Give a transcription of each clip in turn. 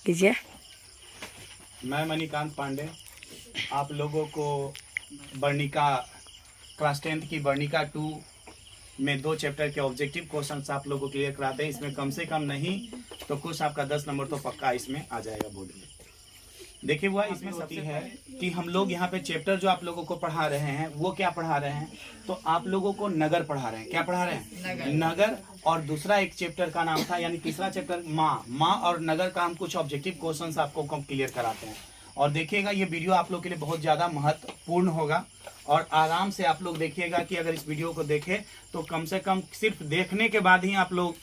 कीजिए। मैं मणिकांत पांडे आप लोगों को वर्णिका क्लास 10th की वर्णिका 2 में 2 चैप्टर के ऑब्जेक्टिव क्वेश्चंस आप लोगों को क्लियर कराते हैं। इसमें कम से कम नहीं तो कुछ आपका 10 नंबर तो पक्का इसमें आ जाएगा बोर्ड में। देखिए हुआ इसमें होती है कि हम लोग यहाँ पे चैप्टर जो आप लोगों को पढ़ा रहे हैं वो क्या पढ़ा रहे हैं, तो आप लोगों को नगर पढ़ा रहे हैं। क्या पढ़ा रहे हैं? नगर। और दूसरा एक चैप्टर का नाम था, यानी तीसरा चैप्टर माँ और नगर का हम कुछ ऑब्जेक्टिव क्वेश्चंस आपको क्लियर कराते हैं। और देखिएगा ये वीडियो आप लोग के लिए बहुत ज़्यादा महत्वपूर्ण होगा और आराम से आप लोग देखिएगा कि अगर इस वीडियो को देखें तो कम से कम सिर्फ देखने के बाद ही आप लोग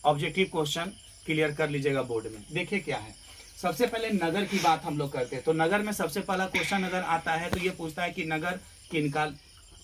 ऑब्जेक्टिव क्वेश्चन क्लियर कर लीजिएगा बोर्ड में। देखिए क्या है, सबसे पहले नगर की बात हम लोग करते हैं। तो नगर में सबसे पहला क्वेश्चन अगर आता है तो ये पूछता है कि नगर किनका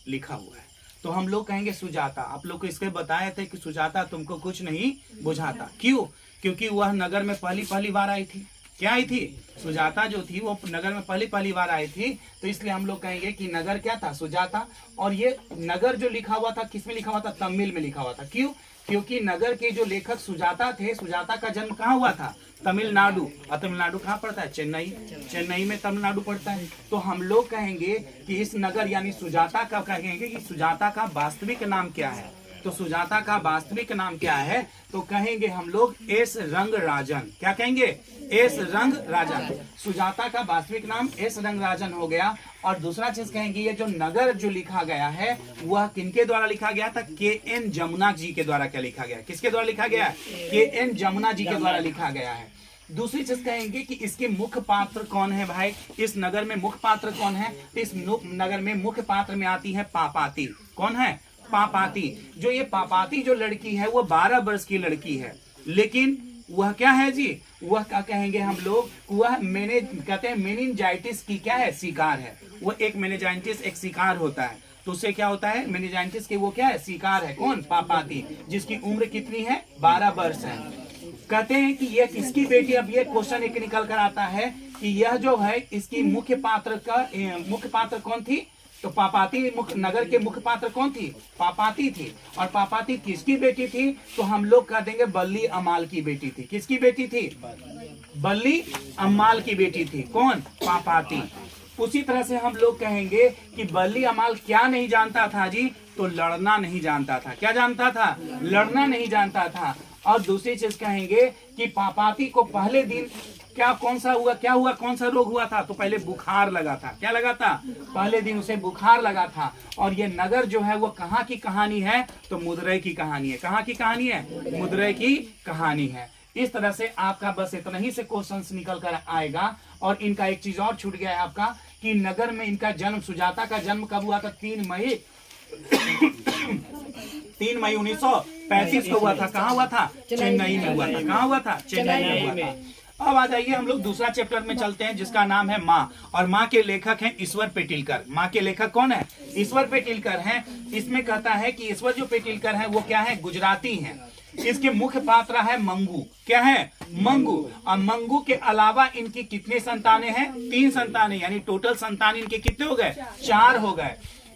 लिखा हुआ है। तो हम लोग कहेंगे सुजाता। आप लोग को इसके बताए थे कि सुजाता तुमको कुछ नहीं बुझाता। क्यों? क्योंकि वह नगर में पहली बार आई थी। क्या आई थी? सुजाता जो थी वो नगर में पहली बार आई थी, तो इसलिए हम लोग कहेंगे कि नगर क्या था? सुजाता। और ये नगर जो लिखा हुआ था किस में लिखा हुआ था? तमिल में लिखा हुआ था। क्यों? क्योंकि नगर के जो लेखक सुजाता थे, सुजाता का जन्म कहाँ हुआ था? तमिलनाडु। और तमिलनाडु कहाँ पड़ता है? चेन्नई में तमिलनाडु पड़ता है। तो हम लोग कहेंगे कि इस नगर यानी सुजाता का कहेंगे कि सुजाता का वास्तविक नाम क्या है। तो सुजाता का वास्तविक नाम क्या है? तो कहेंगे हम लोग एस रंगराजन। क्या कहेंगे? एस रंगराजन। सुजाता का वास्तविक नाम एस रंगराजन हो गया। और दूसरा चीज कहेंगे ये जो नगर जो लिखा गया है वह किनके द्वारा लिखा गया था? के.एन. जमुना जी के द्वारा। क्या लिखा गया? किसके द्वारा लिखा गया? के.एन. जमुना जी के द्वारा लिखा गया है। दूसरी चीज कहेंगे कि इसके मुख्य पात्र कौन है भाई? इस नगर में मुख्य पात्र कौन है? तो इस नगर में मुख्य पात्र में आती है पापाती। कौन है? पापाती। जो ये पापाती जो लड़की है वो 12 वर्ष की लड़की है, लेकिन वह क्या है जी? वह क्या कहेंगे हम लोग? वह कहते हैं मेनिंजाइटिस की क्या है? शिकार है। वो एक मेनिंजाइटिस एक शिकार होता है। तो उससे क्या होता है? मेनिंजाइटिस के वो क्या है? शिकार है। कौन? पापाती, जिसकी उम्र कितनी है? 12 वर्ष है। कहते हैं कि यह किसकी बेटी? अब ये क्वेश्चन एक निकल कर आता है कि यह जो है इसकी मुख्य पात्र कौन थी? तो पापाती नगर के मुख्य पात्र कौन थी? पापाती थी। और पापाती किसकी बेटी थी? तो हम लोग कह देंगे बल्ली अम्माल की बेटी थी। किसकी बेटी थी? बल्ली अम्माल की बेटी थी। कौन? पापाती। उसी तरह से हम लोग कहेंगे कि बल्ली अम्माल क्या नहीं जानता था जी? तो लड़ना नहीं जानता था। क्या जानता था? लड़ना नहीं जानता था। और दूसरी चीज कहेंगे कि पापाती को पहले दिन कौन सा रोग हुआ था? तो पहले बुखार लगा था। क्या लगा था? पहले दिन उसे बुखार लगा था। और ये नगर जो है वो कहाँ की कहानी है? तो मदुरै की कहानी है। कहाँ की कहानी है? मदुरै की कहानी है। इस तरह से आपका बस इतना ही से क्वेश्चंस निकल कर आएगा। और इनका एक चीज और छूट गया है आपका कि नगर में इनका जन्म, सुजाता का जन्म कब हुआ था? 3 मई 1935 को हुआ था। कहाँ हुआ था? चेन्नई में हुआ था। कहाँ हुआ था? चेन्नई में हुआ था। अब आ जाइए हम लोग दूसरा चैप्टर में चलते हैं जिसका नाम है माँ। और माँ के लेखक हैं ईश्वर पेटिलकर। माँ के लेखक कौन है? ईश्वर पेटिलकर हैं। इसमें कहता है कि ईश्वर जो पेटिलकर हैं वो क्या है? गुजराती हैं। इसके मुख्य पात्र है मंगू। क्या है? मंगू। और मंगू के अलावा इनकी कितने संतानें हैं? 3 संतानें, यानी टोटल संतान इनके कितने हो गए? 4 हो गए।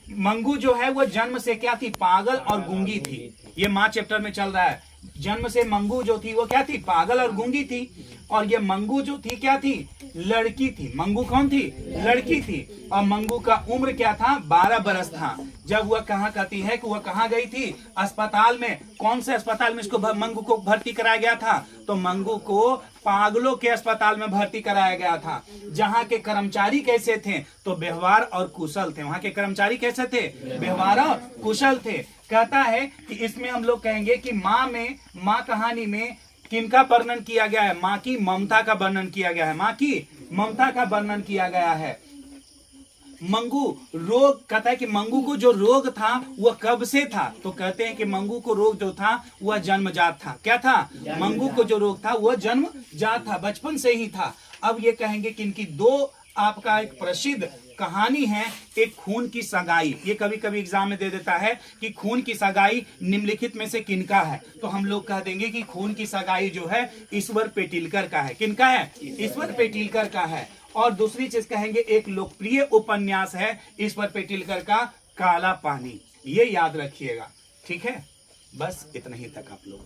मंगू जो है वो जन्म से क्या थी? पागल और गूंगी थी। ये माँ चैप्टर में चल रहा है। जन्म से मंगू जो थी वो क्या थी? पागल और गूंगी थी। और ये मंगू जो थी क्या थी? लड़की थी। मंगू कौन थी? लड़की थी। और मंगू का उम्र क्या था? 12 बरस था। जब वह कहाँ कहती है कि वह कहाँ गई थी? अस्पताल में। कौन से अस्पताल में इसको मंगू को भर्ती कराया गया था? तो मंगू को पागलों के अस्पताल में भर्ती कराया गया था। जहाँ के कर्मचारी कैसे थे? तो व्यवहार और कुशल थे। वहाँ के कर्मचारी कैसे थे? व्यवहार और कुशल थे। कहता है कि इसमें हम लोग कहेंगे कि माँ कहानी में किनका वर्णन किया गया है? माँ की ममता का वर्णन किया गया है। माँ की ममता का वर्णन किया गया है। मंगू रोग, कहता है कि मंगू को जो रोग था वह कब से था? तो कहते हैं कि मंगू को रोग जो था वह जन्मजात था। क्या था? मंगू को जो रोग था वह जन्मजात था, बचपन से ही था। अब ये कहेंगे कि इनकी 2 आपका एक प्रसिद्ध कहानी है। एक खून की सगाई। ये कभी कभी एग्जाम में दे देता है कि खून की सगाई निम्नलिखित में से किनका है? तो हम लोग कह देंगे कि खून की सगाई जो है ईश्वर पेटिलकर का है। किनका है? ईश्वर पेटिलकर का है। और दूसरी चीज कहेंगे एक लोकप्रिय उपन्यास है ईश्वर पेटिलकर का, काला पानी। ये याद रखिएगा। ठीक है, बस इतना ही तक आप लोग।